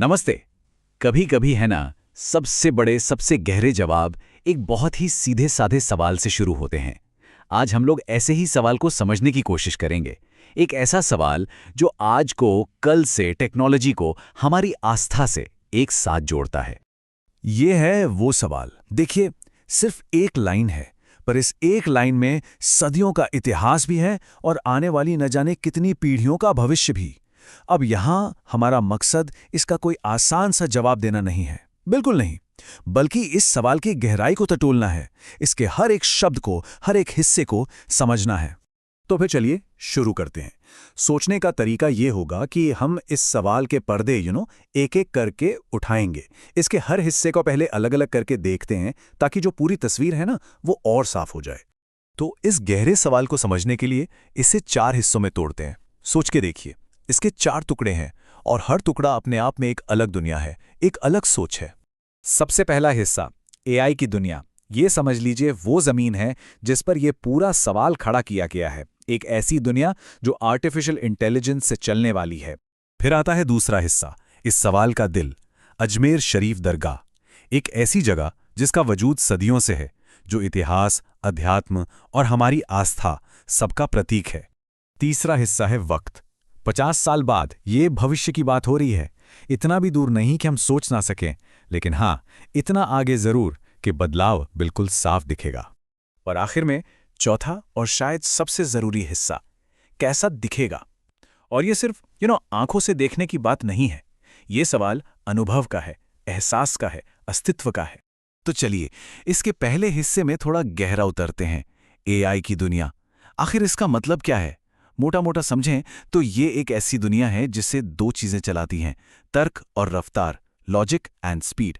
नमस्ते। कभी कभी है ना, सबसे बड़े सबसे गहरे जवाब एक बहुत ही सीधे साधे सवाल से शुरू होते हैं। आज हम लोग ऐसे ही सवाल को समझने की कोशिश करेंगे। एक ऐसा सवाल जो आज को, कल से, टेक्नोलॉजी को हमारी आस्था से एक साथ जोड़ता है। ये है वो सवाल। देखिए, सिर्फ एक लाइन है, पर इस एक लाइन में सदियों का इतिहास भी है और आने वाली न जाने कितनी पीढ़ियों का भविष्य भी। अब यहां हमारा मकसद इसका कोई आसान सा जवाब देना नहीं है, बिल्कुल नहीं, बल्कि इस सवाल की गहराई को टटोलना है, इसके हर एक शब्द को, हर एक हिस्से को समझना है। तो फिर चलिए शुरू करते हैं। सोचने का तरीका ये होगा कि हम इस सवाल के पर्दे एक एक करके उठाएंगे। इसके हर हिस्से को पहले अलग अलग करके देखते हैं, ताकि जो पूरी तस्वीर है ना, वो और साफ हो जाए। तो इस गहरे सवाल को समझने के लिए इसे 4 हिस्सों में तोड़ते हैं। सोच के देखिए, इसके 4 टुकड़े हैं और हर टुकड़ा अपने आप में एक अलग दुनिया है, एक अलग सोच है। सबसे पहला हिस्सा, एआई की दुनिया। ये समझ लीजिए वो जमीन है जिस पर यह पूरा सवाल खड़ा किया गया है। एक ऐसी दुनिया जो आर्टिफिशियल इंटेलिजेंस से चलने वाली है। फिर आता है दूसरा हिस्सा, इस सवाल का दिल, अजमेर शरीफ दरगाह। एक ऐसी जगह जिसका वजूद सदियों से है, जो इतिहास, अध्यात्म और हमारी आस्था सबका प्रतीक है। तीसरा हिस्सा है वक्त। 50 साल बाद ये भविष्य की बात हो रही है। इतना भी दूर नहीं कि हम सोच ना सकें, लेकिन हाँ, इतना आगे जरूर कि बदलाव बिल्कुल साफ दिखेगा। और आखिर में चौथा और शायद सबसे जरूरी हिस्सा, कैसा दिखेगा। और ये सिर्फ आंखों से देखने की बात नहीं है। ये सवाल अनुभव का है, एहसास का है, अस्तित्व का है। तो चलिए इसके पहले हिस्से में थोड़ा गहरा उतरते हैं। एआई की दुनिया, आखिर इसका मतलब क्या है? मोटा मोटा समझें तो ये एक ऐसी दुनिया है जिससे 2 चीजें चलाती हैं, तर्क और रफ्तार, लॉजिक एंड स्पीड।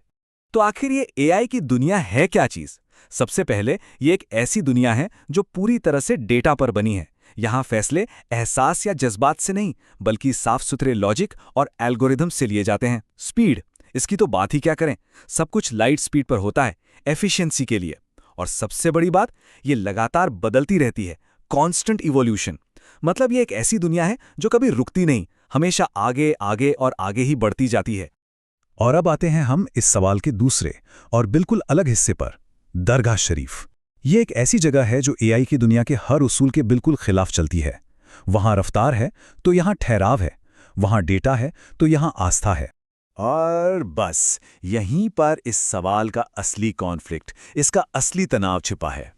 तो आखिर ये एआई की दुनिया है क्या चीज? सबसे पहले ये एक ऐसी दुनिया है जो पूरी तरह से डेटा पर बनी है। यहाँ फैसले एहसास या जज्बात से नहीं, बल्कि साफ सुथरे लॉजिक और एल्गोरिथम से लिए जाते हैं। स्पीड, इसकी तो बात ही क्या करें, सब कुछ लाइट स्पीड पर होता है, एफिशिएंसी के लिए। और सबसे बड़ी बात, ये लगातार बदलती रहती है, कॉन्स्टेंट इवोल्यूशन। मतलब ये एक ऐसी दुनिया है जो कभी रुकती नहीं, हमेशा आगे आगे और आगे ही बढ़ती जाती है। और अब आते हैं हम इस सवाल के दूसरे और बिल्कुल अलग हिस्से पर, दरगाह शरीफ। ये एक ऐसी जगह है जो एआई की दुनिया के हर उसूल के बिल्कुल खिलाफ चलती है। वहां रफ्तार है तो यहां ठहराव है, वहां डेटा है तो यहां आस्था है। और बस यहीं पर इस सवाल का असली कॉन्फ्लिक्ट, इसका असली तनाव छिपा है।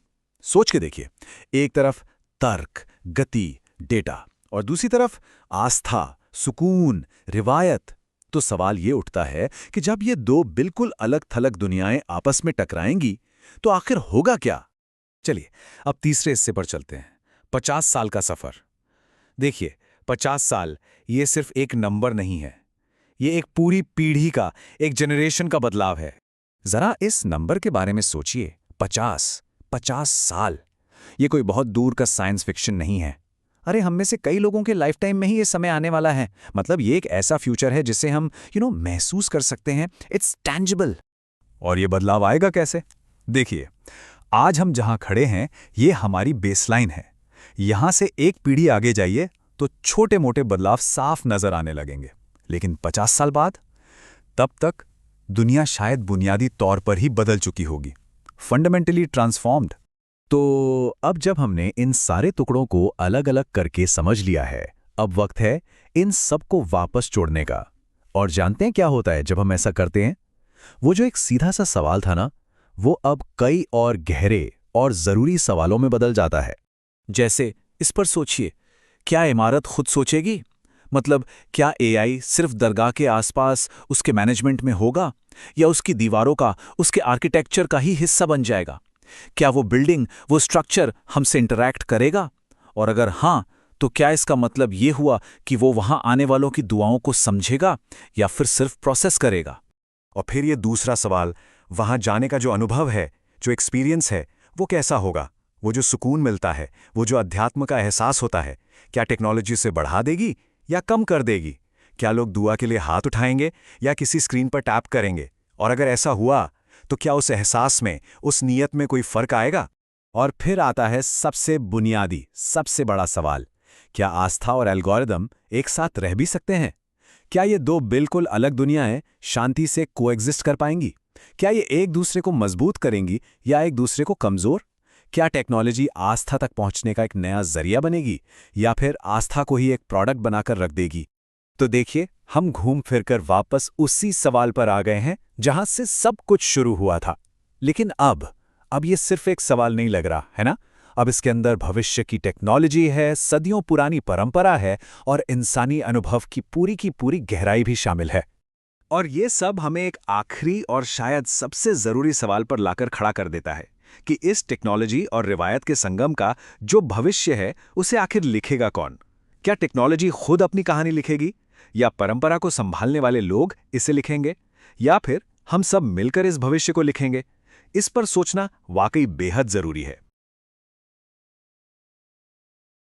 सोच के देखिए, एक तरफ तर्क, गति, डेटा, और दूसरी तरफ आस्था, सुकून, रिवायत। तो सवाल ये उठता है कि जब ये 2 बिल्कुल अलग थलग दुनियाएं आपस में टकराएंगी तो आखिर होगा क्या? चलिए अब तीसरे हिस्से पर चलते हैं, 50 साल का सफर। देखिए, 50 साल ये सिर्फ एक नंबर नहीं है, ये एक पूरी पीढ़ी का, एक जनरेशन का बदलाव है। जरा इस नंबर के बारे में सोचिए, 50 साल। ये कोई बहुत दूर का साइंस फिक्शन नहीं है। अरे, हम में से कई लोगों के लाइफ टाइम में ही ये समय आने वाला है। मतलब ये एक ऐसा फ्यूचर है जिसे हम महसूस कर सकते हैं। It's tangible. और ये बदलाव आएगा कैसे? देखिए, आज हम जहां खड़े हैं ये हमारी बेसलाइन है। यहां से एक पीढ़ी आगे जाइए तो छोटे मोटे बदलाव साफ नजर आने लगेंगे। लेकिन 50 साल बाद, तब तक दुनिया शायद बुनियादी तौर पर ही बदल चुकी होगी, फंडामेंटली ट्रांसफॉर्म्ड। तो अब जब हमने इन सारे टुकड़ों को अलग अलग करके समझ लिया है, अब वक्त है इन सबको वापस जोड़ने का। और जानते हैं क्या होता है जब हम ऐसा करते हैं? वो जो एक सीधा सा सवाल था ना, वो अब कई और गहरे और जरूरी सवालों में बदल जाता है। जैसे इस पर सोचिए, क्या इमारत खुद सोचेगी? मतलब क्या एआई सिर्फ दरगाह के आसपास उसके मैनेजमेंट में होगा, या उसकी दीवारों का, उसके आर्किटेक्चर का ही हिस्सा बन जाएगा? क्या वो बिल्डिंग, वो स्ट्रक्चर हमसे इंटरैक्ट करेगा? और अगर हाँ, तो क्या इसका मतलब ये हुआ कि वो वहां आने वालों की दुआओं को समझेगा या फिर सिर्फ प्रोसेस करेगा? और फिर ये दूसरा सवाल, वहां जाने का जो अनुभव है, जो एक्सपीरियंस है, वो कैसा होगा? वो जो सुकून मिलता है, वो जो अध्यात्म का एहसास होता है, क्या टेक्नोलॉजी से बढ़ा देगी या कम कर देगी? क्या लोग दुआ के लिए हाथ उठाएंगे या किसी स्क्रीन पर टैप करेंगे? और अगर ऐसा हुआ तो क्या उस एहसास में, उस नीयत में कोई फर्क आएगा? और फिर आता है सबसे बुनियादी, सबसे बड़ा सवाल, क्या आस्था और एल्गोरिदम एक साथ रह भी सकते हैं? क्या ये दो बिल्कुल अलग दुनियाएं शांति से कोएग्जिस्ट कर पाएंगी? क्या ये एक दूसरे को मजबूत करेंगी या एक दूसरे को कमजोर? क्या टेक्नोलॉजी आस्था तक पहुंचने का एक नया जरिया बनेगी या फिर आस्था को ही एक प्रोडक्ट बनाकर रख देगी? तो देखिए, हम घूम फिरकर वापस उसी सवाल पर आ गए हैं जहां से सब कुछ शुरू हुआ था। लेकिन अब ये सिर्फ एक सवाल नहीं लग रहा, है ना? अब इसके अंदर भविष्य की टेक्नोलॉजी है, सदियों पुरानी परंपरा है और इंसानी अनुभव की पूरी गहराई भी शामिल है। और ये सब हमें एक आखिरी और शायद सबसे जरूरी सवाल पर लाकर खड़ा कर देता है कि इस टेक्नोलॉजी और रिवायत के संगम का जो भविष्य है उसे आखिर लिखेगा कौन? क्या टेक्नोलॉजी खुद अपनी कहानी लिखेगी या परंपरा को संभालने वाले लोग इसे लिखेंगे या फिर हम सब मिलकर इस भविष्य को लिखेंगे? इस पर सोचना वाकई बेहद जरूरी है।